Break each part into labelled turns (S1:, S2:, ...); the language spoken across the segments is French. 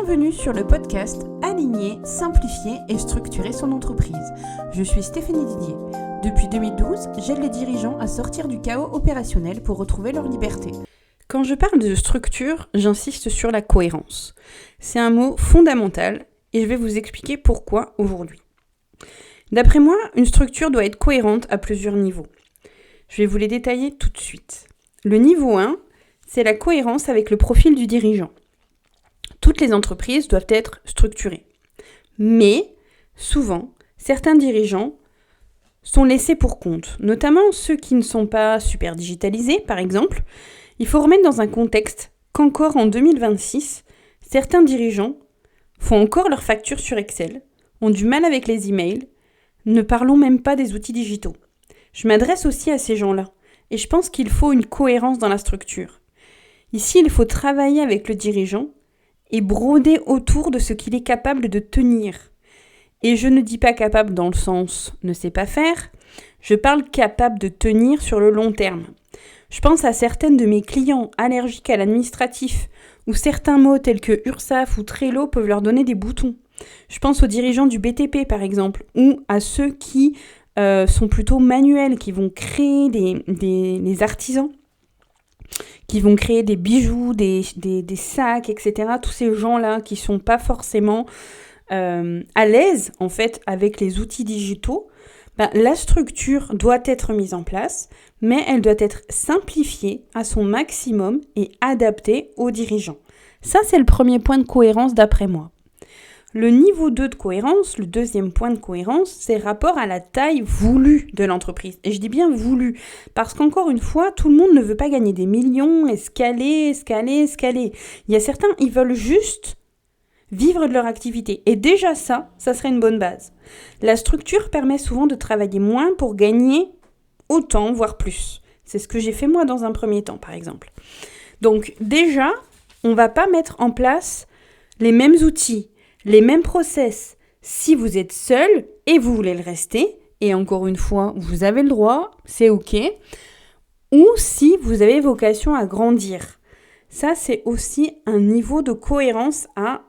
S1: Bienvenue sur le podcast Aligner, simplifier et structurer son entreprise. Je suis Stéphanie Didier. Depuis 2012, j'aide les dirigeants à sortir du chaos opérationnel pour retrouver leur liberté. Quand je parle de structure, j'insiste sur la cohérence. C'est un mot fondamental et je vais vous expliquer pourquoi aujourd'hui. D'après moi, une structure doit être cohérente à plusieurs niveaux. Je vais vous les détailler tout de suite. Le niveau 1, c'est la cohérence avec le profil du dirigeant. Toutes les entreprises doivent être structurées. Mais, souvent, certains dirigeants sont laissés pour compte, notamment ceux qui ne sont pas super digitalisés, par exemple. Il faut remettre dans un contexte qu'encore en 2026, certains dirigeants font encore leurs factures sur Excel, ont du mal avec les emails, ne parlons même pas des outils digitaux. Je m'adresse aussi à ces gens-là, et je pense qu'il faut une cohérence dans la structure. Ici, il faut travailler avec le dirigeant et broder autour de ce qu'il est capable de tenir. Et je ne dis pas capable dans le sens ne sait pas faire, je parle capable de tenir sur le long terme. Je pense à certaines de mes clients allergiques à l'administratif, où certains mots tels que URSAF ou Trello peuvent leur donner des boutons. Je pense aux dirigeants du BTP par exemple, ou à ceux qui sont plutôt manuels, qui vont créer des artisans, qui vont créer des bijoux, des sacs, etc. Tous ces gens-là qui sont pas forcément à l'aise en fait avec les outils digitaux, la structure doit être mise en place, mais elle doit être simplifiée à son maximum et adaptée aux dirigeants. Ça, c'est le premier point de cohérence d'après moi. Le niveau 2 de cohérence, le deuxième point de cohérence, c'est rapport à la taille voulue de l'entreprise. Et je dis bien voulue, parce qu'encore une fois, tout le monde ne veut pas gagner des millions, escaler. Il y a certains, ils veulent juste vivre de leur activité. Et déjà ça serait une bonne base. La structure permet souvent de travailler moins pour gagner autant, voire plus. C'est ce que j'ai fait moi dans un premier temps, par exemple. Donc déjà, on ne va pas mettre en place les mêmes outils, les mêmes process, si vous êtes seul et vous voulez le rester, et encore une fois, vous avez le droit, c'est ok, ou si vous avez vocation à grandir. Ça, c'est aussi un niveau de cohérence à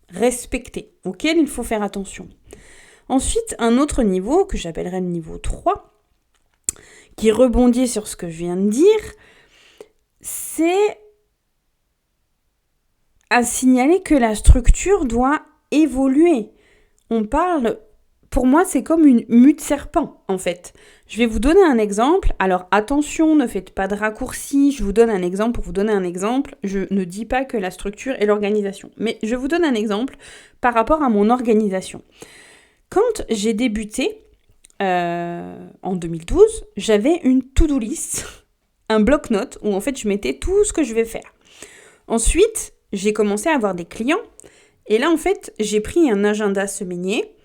S1: respecter, auquel il faut faire attention. Ensuite, un autre niveau, que j'appellerais le niveau 3, qui rebondit sur ce que je viens de dire, c'est à signaler que la structure doit évoluer. On parle, pour moi, c'est comme une mue de serpent, en fait. Je vais vous donner un exemple. Alors, attention, ne faites pas de raccourcis. Je vous donne un exemple pour vous donner un exemple. Je ne dis pas que la structure est l'organisation. Mais je vous donne un exemple par rapport à mon organisation. Quand j'ai débuté, en 2012, j'avais une to-do list, un bloc-notes, où en fait, je mettais tout ce que je vais faire. Ensuite, j'ai commencé à avoir des clients. Et là, en fait, j'ai pris un agenda semainier,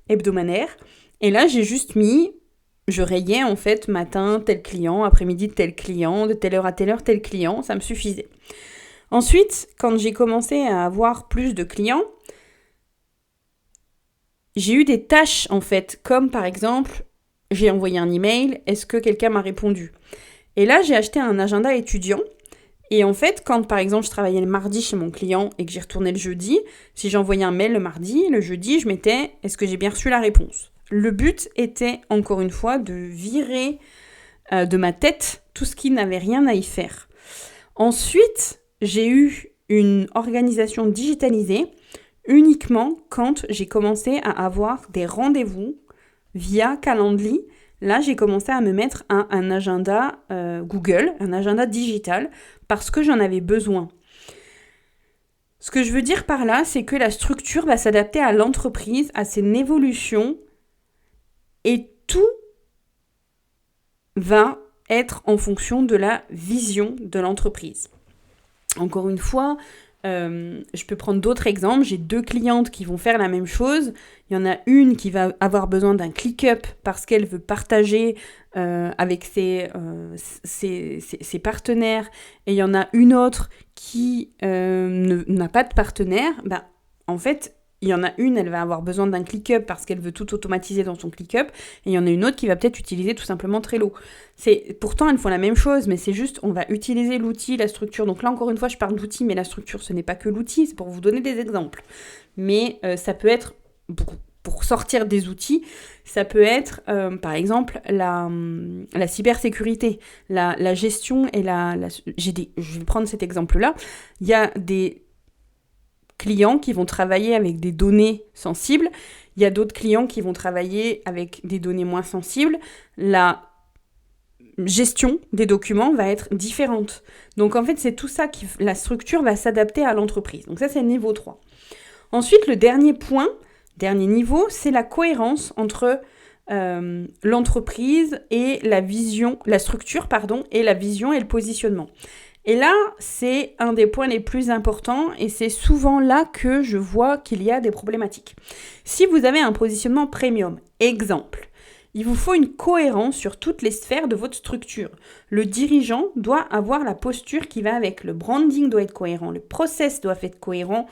S1: hebdomadaire, et là, j'ai juste mis, je rayais, en fait, matin, tel client, après-midi, tel client, de telle heure à telle heure, tel client, ça me suffisait. Ensuite, quand j'ai commencé à avoir plus de clients, j'ai eu des tâches, en fait, comme par exemple, j'ai envoyé un email, est-ce que quelqu'un m'a répondu ? Et là, j'ai acheté un agenda étudiant. Et en fait, quand par exemple je travaillais le mardi chez mon client et que j'y retournais le jeudi, si j'envoyais un mail le mardi, le jeudi, je mettais « Est-ce que j'ai bien reçu la réponse ?» Le but était, encore une fois, de virer de ma tête tout ce qui n'avait rien à y faire. Ensuite, j'ai eu une organisation digitalisée uniquement quand j'ai commencé à avoir des rendez-vous via Calendly. Là, j'ai commencé à me mettre un agenda Google, un agenda digital, parce que j'en avais besoin. Ce que je veux dire par là, c'est que la structure va s'adapter à l'entreprise, à son évolution, et tout va être en fonction de la vision de l'entreprise. Encore une fois, je peux prendre d'autres exemples. J'ai 2 clientes qui vont faire la même chose. Il y en a une qui va avoir besoin d'un click-up parce qu'elle veut partager avec ses partenaires. Et il y en a une autre qui n'a pas de partenaire. En fait, il y en a une, elle va avoir besoin d'un ClickUp parce qu'elle veut tout automatiser dans son ClickUp, et il y en a une autre qui va peut-être utiliser tout simplement Trello. Pourtant, elles font la même chose, mais c'est juste, on va utiliser l'outil, la structure. Donc là, encore une fois, je parle d'outil, mais la structure, ce n'est pas que l'outil, c'est pour vous donner des exemples. Mais ça peut être, pour sortir des outils, ça peut être, par exemple, la cybersécurité, la gestion et je vais prendre cet exemple-là. Il y a des clients qui vont travailler avec des données sensibles. Il y a d'autres clients qui vont travailler avec des données moins sensibles. La gestion des documents va être différente. Donc en fait, c'est tout ça la structure va s'adapter à l'entreprise. Donc ça, c'est le niveau 3. Ensuite, le dernier niveau, c'est la cohérence entre l'entreprise et la structure, et la vision et le positionnement. Et là, c'est un des points les plus importants et c'est souvent là que je vois qu'il y a des problématiques. Si vous avez un positionnement premium, exemple, il vous faut une cohérence sur toutes les sphères de votre structure. Le dirigeant doit avoir la posture qui va avec, le branding doit être cohérent, le process doit être cohérent,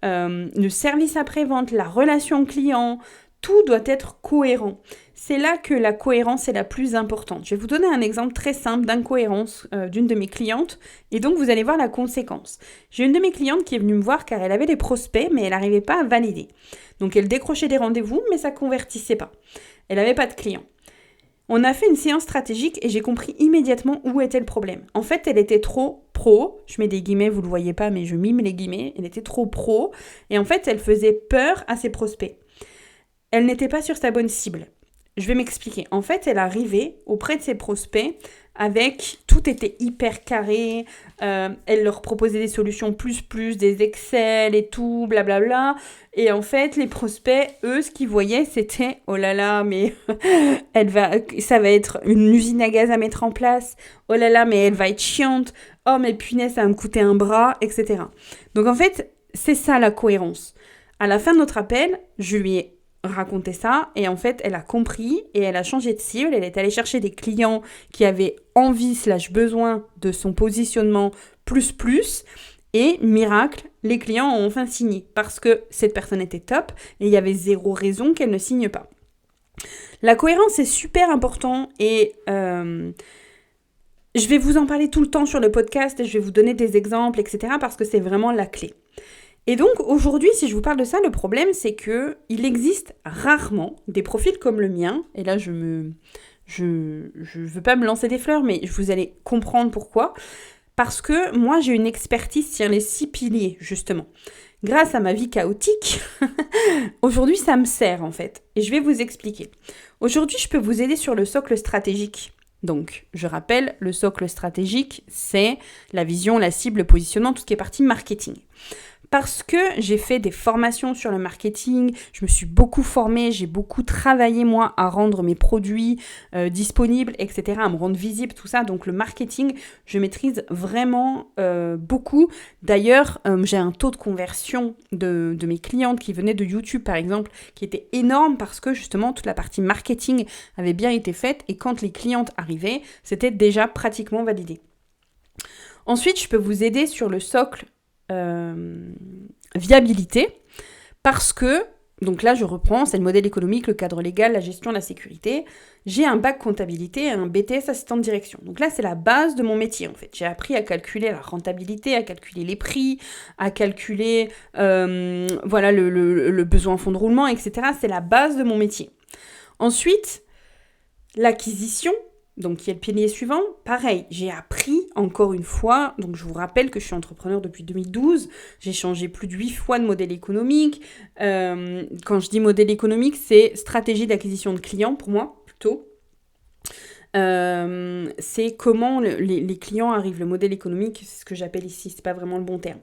S1: le service après-vente, la relation client, tout doit être cohérent. C'est là que la cohérence est la plus importante. Je vais vous donner un exemple très simple d'incohérence d'une de mes clientes et donc vous allez voir la conséquence. J'ai une de mes clientes qui est venue me voir car elle avait des prospects mais elle n'arrivait pas à valider. Donc elle décrochait des rendez-vous mais ça ne convertissait pas. Elle n'avait pas de clients. On a fait une séance stratégique et j'ai compris immédiatement où était le problème. En fait, elle était trop pro. Je mets des guillemets, vous ne le voyez pas, mais je mime les guillemets. Elle était trop pro et en fait, elle faisait peur à ses prospects. Elle n'était pas sur sa bonne cible. Je vais m'expliquer. En fait, elle arrivait auprès de ses prospects avec... Tout était hyper carré. Elle leur proposait des solutions plus, des Excel et tout, blablabla. Et en fait, les prospects, eux, ce qu'ils voyaient, c'était « Oh là là, mais ça va être une usine à gaz à mettre en place. Oh là là, mais elle va être chiante. Oh, mais punaise, ça va me coûter un bras, etc. » Donc en fait, c'est ça la cohérence. À la fin de notre appel, je lui ai raconter ça et en fait elle a compris et elle a changé de cible, elle est allée chercher des clients qui avaient envie / besoin de son positionnement plus et miracle, les clients ont enfin signé parce que cette personne était top et il y avait zéro raison qu'elle ne signe pas. La cohérence est super important et je vais vous en parler tout le temps sur le podcast et je vais vous donner des exemples, etc. parce que c'est vraiment la clé. Et donc, aujourd'hui, si je vous parle de ça, le problème, c'est qu'il existe rarement des profils comme le mien. Et là, je veux pas me lancer des fleurs, mais vous allez comprendre pourquoi. Parce que moi, j'ai une expertise sur les 6 piliers, justement. Grâce à ma vie chaotique, aujourd'hui, ça me sert, en fait. Et je vais vous expliquer. Aujourd'hui, je peux vous aider sur le socle stratégique. Donc, je rappelle, le socle stratégique, c'est la vision, la cible, le positionnement, tout ce qui est partie marketing. Parce que j'ai fait des formations sur le marketing, je me suis beaucoup formée, j'ai beaucoup travaillé moi à rendre mes produits disponibles, etc., à me rendre visible, tout ça. Donc le marketing, je maîtrise vraiment beaucoup. D'ailleurs, j'ai un taux de conversion de mes clientes qui venaient de YouTube, par exemple, qui était énorme parce que justement toute la partie marketing avait bien été faite et quand les clientes arrivaient, c'était déjà pratiquement validé. Ensuite, je peux vous aider sur le socle viabilité parce que, donc là je reprends, c'est le modèle économique, le cadre légal, la gestion, la sécurité. J'ai un bac comptabilité et un BTS assistant de direction. Donc là c'est la base de mon métier en fait. J'ai appris à calculer la rentabilité, à calculer les prix, à calculer le besoin en fonds de roulement, etc. C'est la base de mon métier. Ensuite, l'acquisition. Donc, qui est le pilier suivant. Pareil, j'ai appris encore une fois, donc je vous rappelle que je suis entrepreneur depuis 2012, j'ai changé plus de 8 fois de modèle économique. Quand je dis modèle économique, c'est stratégie d'acquisition de clients pour moi, plutôt. C'est comment les clients arrivent. Le modèle économique, c'est ce que j'appelle ici, c'est pas vraiment le bon terme.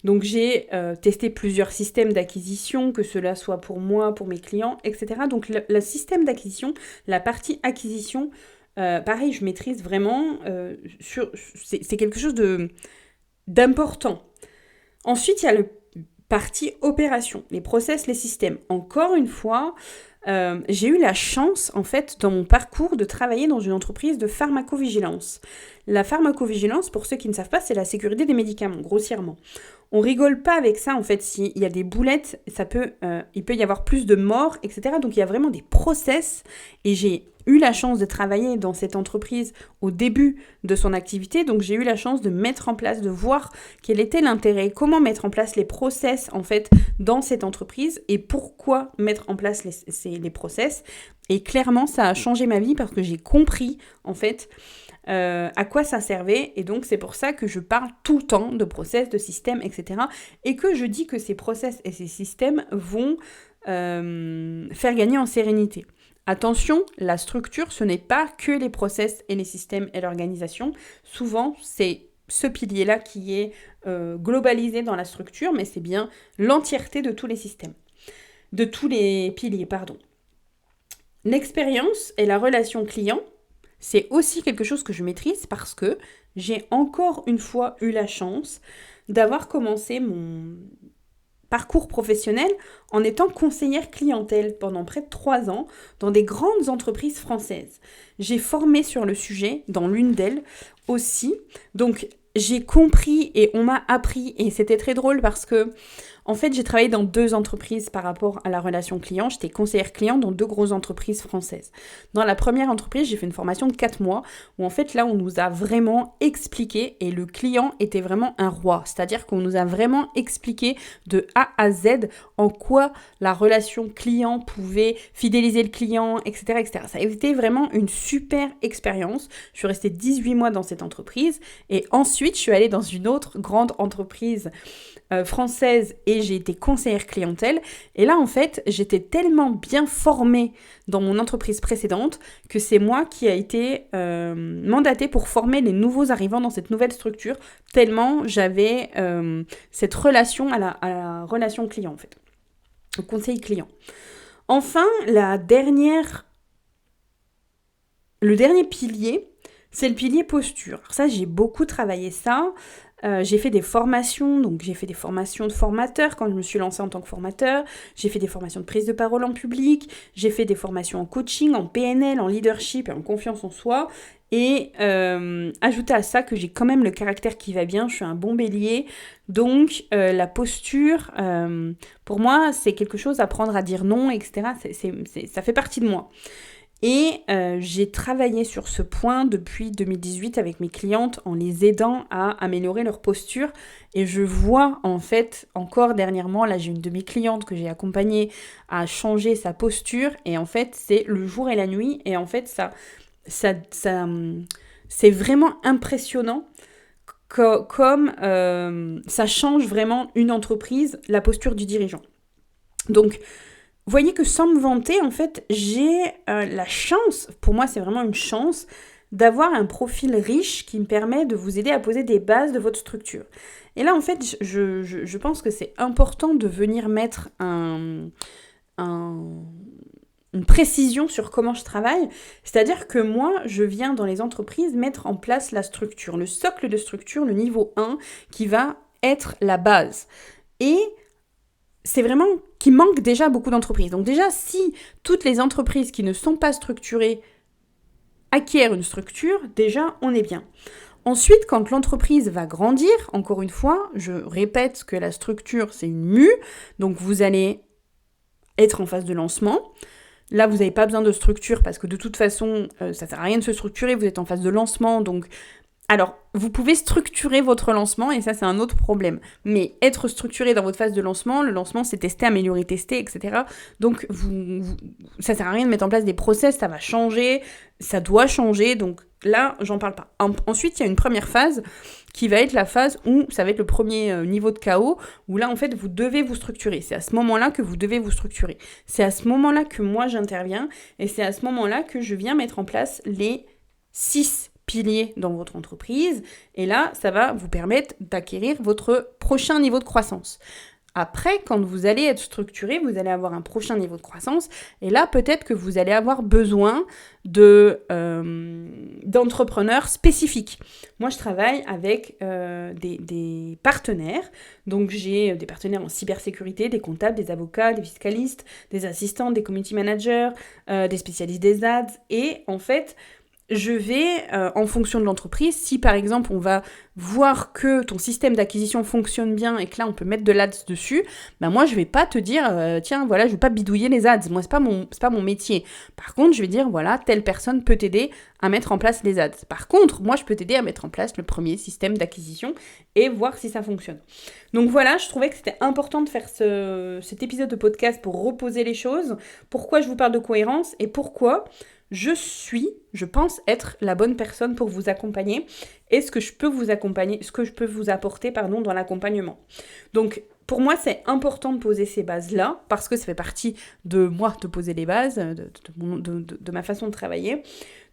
S1: Donc, j'ai testé plusieurs systèmes d'acquisition, que cela soit pour moi, pour mes clients, etc. Donc, le système d'acquisition, la partie acquisition, pareil, je maîtrise vraiment, c'est quelque chose d'important. Ensuite, il y a le partie opération, les process, les systèmes. Encore une fois, j'ai eu la chance, en fait, dans mon parcours, de travailler dans une entreprise de pharmacovigilance. La pharmacovigilance, pour ceux qui ne savent pas, c'est la sécurité des médicaments, grossièrement. On rigole pas avec ça, en fait, s'il y a des boulettes, il peut y avoir plus de morts, etc. Donc, il y a vraiment des process, et j'ai eu la chance de travailler dans cette entreprise au début de son activité, donc j'ai eu la chance de mettre en place, de voir quel était l'intérêt, comment mettre en place les process, en fait, dans cette entreprise, et pourquoi mettre en place les process. Et clairement, ça a changé ma vie parce que j'ai compris, en fait, à quoi ça servait, et donc c'est pour ça que je parle tout le temps de process, de systèmes, etc. Et que je dis que ces process et ces systèmes vont faire gagner en sérénité. Attention, la structure, ce n'est pas que les process et les systèmes et l'organisation. Souvent, c'est ce pilier-là qui est globalisé dans la structure, mais c'est bien l'entièreté de tous les systèmes, de tous les piliers, pardon. L'expérience et la relation client, c'est aussi quelque chose que je maîtrise parce que j'ai encore une fois eu la chance d'avoir commencé mon parcours professionnel en étant conseillère clientèle pendant près de 3 ans dans des grandes entreprises françaises. J'ai formé sur le sujet dans l'une d'elles aussi. Donc, j'ai compris et on m'a appris, et c'était très drôle parce que en fait, j'ai travaillé dans 2 entreprises par rapport à la relation client. J'étais conseillère client dans 2 grosses entreprises françaises. Dans la première entreprise, j'ai fait une formation de 4 mois où en fait, là, on nous a vraiment expliqué et le client était vraiment un roi. C'est-à-dire qu'on nous a vraiment expliqué de A à Z en quoi la relation client pouvait fidéliser le client, etc., etc. Ça a été vraiment une super expérience. Je suis restée 18 mois dans cette entreprise et ensuite, je suis allée dans une autre grande entreprise française et j'ai été conseillère clientèle. Et là, en fait, j'étais tellement bien formée dans mon entreprise précédente que c'est moi qui a été mandatée pour former les nouveaux arrivants dans cette nouvelle structure, tellement j'avais cette relation à la relation client, en fait, au conseil client. Enfin, le dernier pilier, c'est le pilier posture. Alors ça, j'ai beaucoup travaillé ça. J'ai fait des formations, donc j'ai fait des formations de formateur quand je me suis lancée en tant que formateur. J'ai fait des formations de prise de parole en public. J'ai fait des formations en coaching, en PNL, en leadership et en confiance en soi. Et ajouter à ça que j'ai quand même le caractère qui va bien, je suis un bon bélier. Donc la posture, pour moi, c'est quelque chose à apprendre à dire non, etc. Ça fait partie de moi. Et j'ai travaillé sur ce point depuis 2018 avec mes clientes en les aidant à améliorer leur posture. Et je vois en fait, encore dernièrement, là j'ai une de mes clientes que j'ai accompagnée à changer sa posture. Et en fait, c'est le jour et la nuit. Et en fait, ça c'est vraiment impressionnant comme ça change vraiment une entreprise, la posture du dirigeant. Donc, voyez que sans me vanter, en fait, j'ai la chance, pour moi c'est vraiment une chance, d'avoir un profil riche qui me permet de vous aider à poser des bases de votre structure. Et là, en fait, je pense que c'est important de venir mettre une précision sur comment je travaille. C'est-à-dire que moi, je viens dans les entreprises mettre en place la structure, le socle de structure, le niveau 1, qui va être la base. Et c'est vraiment qu'il manque déjà beaucoup d'entreprises. Donc déjà, si toutes les entreprises qui ne sont pas structurées acquièrent une structure, déjà, on est bien. Ensuite, quand l'entreprise va grandir, encore une fois, je répète que la structure, c'est une mue, donc vous allez être en phase de lancement. Là, vous n'avez pas besoin de structure parce que de toute façon, ça ne sert à rien de se structurer, vous êtes en phase de lancement, donc... Alors, vous pouvez structurer votre lancement, et ça, c'est un autre problème. Mais être structuré dans votre phase de lancement, le lancement, c'est tester, améliorer, tester, etc. Donc, ça sert à rien de mettre en place des process, ça va changer, ça doit changer, donc là, j'en parle pas. Ensuite, il y a une première phase qui va être la phase où ça va être le premier niveau de chaos, où là, en fait, vous devez vous structurer. C'est à ce moment-là que vous devez vous structurer. C'est à ce moment-là que moi, j'interviens, et c'est à ce moment-là que je viens mettre en place les 6 piliers dans votre entreprise, et là, ça va vous permettre d'acquérir votre prochain niveau de croissance. Après, quand vous allez être structuré, vous allez avoir un prochain niveau de croissance. Et là, peut-être que vous allez avoir besoin d'entrepreneurs spécifiques. Moi, je travaille avec des partenaires. Donc, j'ai des partenaires en cybersécurité, des comptables, des avocats, des fiscalistes, des assistants, des community managers, des spécialistes des ads. Et en fait, je vais, en fonction de l'entreprise, si par exemple on va voir que ton système d'acquisition fonctionne bien et que là on peut mettre de l'ads dessus, moi je vais pas te dire tiens voilà je vais pas bidouiller les ads, moi c'est pas mon métier. Par contre je vais dire voilà telle personne peut t'aider à mettre en place les ads. Par contre moi je peux t'aider à mettre en place le premier système d'acquisition et voir si ça fonctionne. Donc voilà, je trouvais que c'était important de faire cet épisode de podcast pour reposer les choses. Pourquoi je vous parle de cohérence et pourquoi je pense être la bonne personne pour vous accompagner et ce que je peux vous apporter dans l'accompagnement. Donc, pour moi, c'est important de poser ces bases-là parce que ça fait partie de moi de poser les bases, de ma façon de travailler.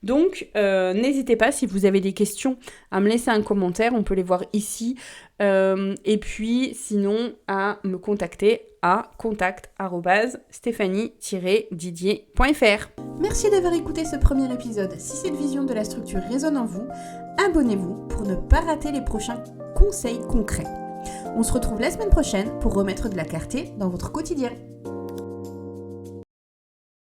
S1: Donc, n'hésitez pas, si vous avez des questions, à me laisser un commentaire, on peut les voir ici. Et puis, sinon, à me contacter à contact@stephanie-didier.fr. Merci d'avoir écouté ce premier épisode. Si cette vision de la structure résonne en vous, abonnez-vous pour ne pas rater les prochains conseils concrets. On se retrouve la semaine prochaine pour remettre de la clarté dans votre quotidien.